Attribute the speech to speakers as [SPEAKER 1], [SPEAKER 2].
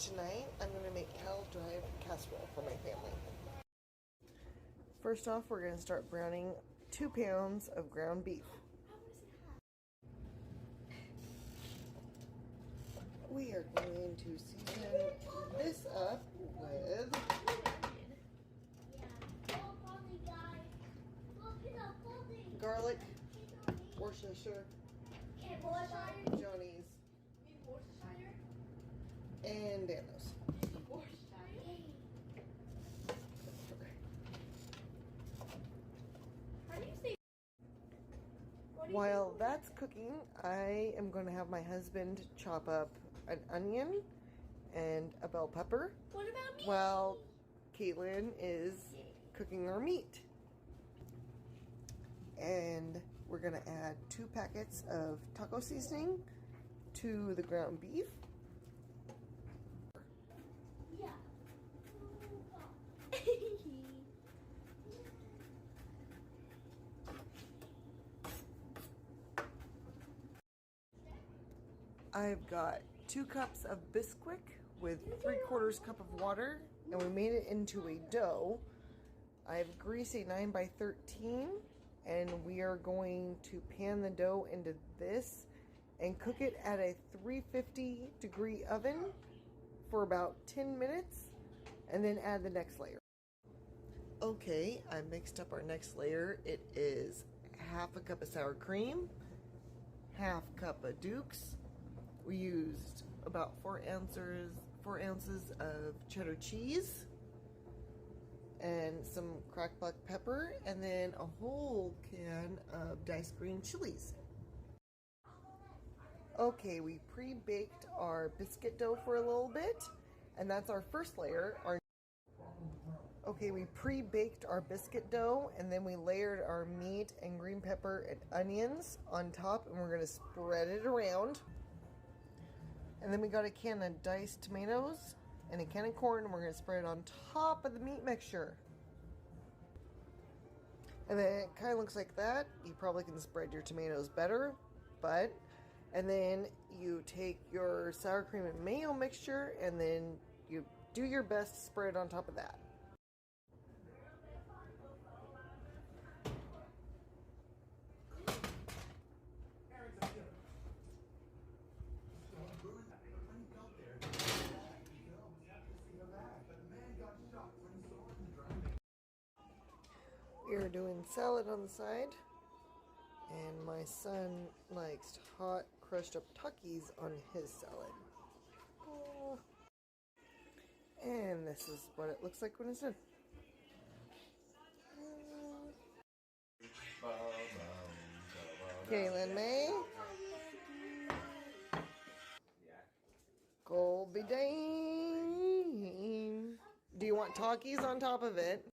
[SPEAKER 1] Tonight, I'm going to make cattle drive casserole for my family. First off, we're going to start browning 2 pounds of ground beef. We are going to season this up with garlic, Worcestershire, Johnny's, and Dano's. While that's cooking, I am going to have my husband chop up an onion and a bell pepper.
[SPEAKER 2] What about me?
[SPEAKER 1] While Caitlin is cooking our meat. And we're going to add 2 packets of taco seasoning to the ground beef.
[SPEAKER 2] Yeah.
[SPEAKER 1] I've got 2 cups of Bisquick with 3/4 cup of water, and we made it into a dough. I've greased a 9x13, and we are going to pan the dough into this and cook it at a 350 degree oven for about 10 minutes, and then add the next layer. Okay, I mixed up our next layer. It is 1/2 cup of sour cream, 1/2 cup of Duke's. We used about 4 ounces of cheddar cheese and some cracked black pepper, and then a whole can of diced green chilies. Okay, we pre-baked our biscuit dough for a little bit, and that's our first layer. Okay, we pre-baked our biscuit dough, and then we layered our meat and green pepper and onions on top, and we're going to spread it around. And then we got a can of diced tomatoes and a can of corn, and we're going to spread it on top of the meat mixture. And then it kind of looks like that. You probably can spread your tomatoes better, and then you take your sour cream and mayo mixture, and then you do your best to spread it on top of that. We are doing salad on the side, and my son likes hot crushed up Takis on his salad. Oh. And this is what it looks like when it's done. Kaylin May. Colby Dane. Do you want Takis on top of it?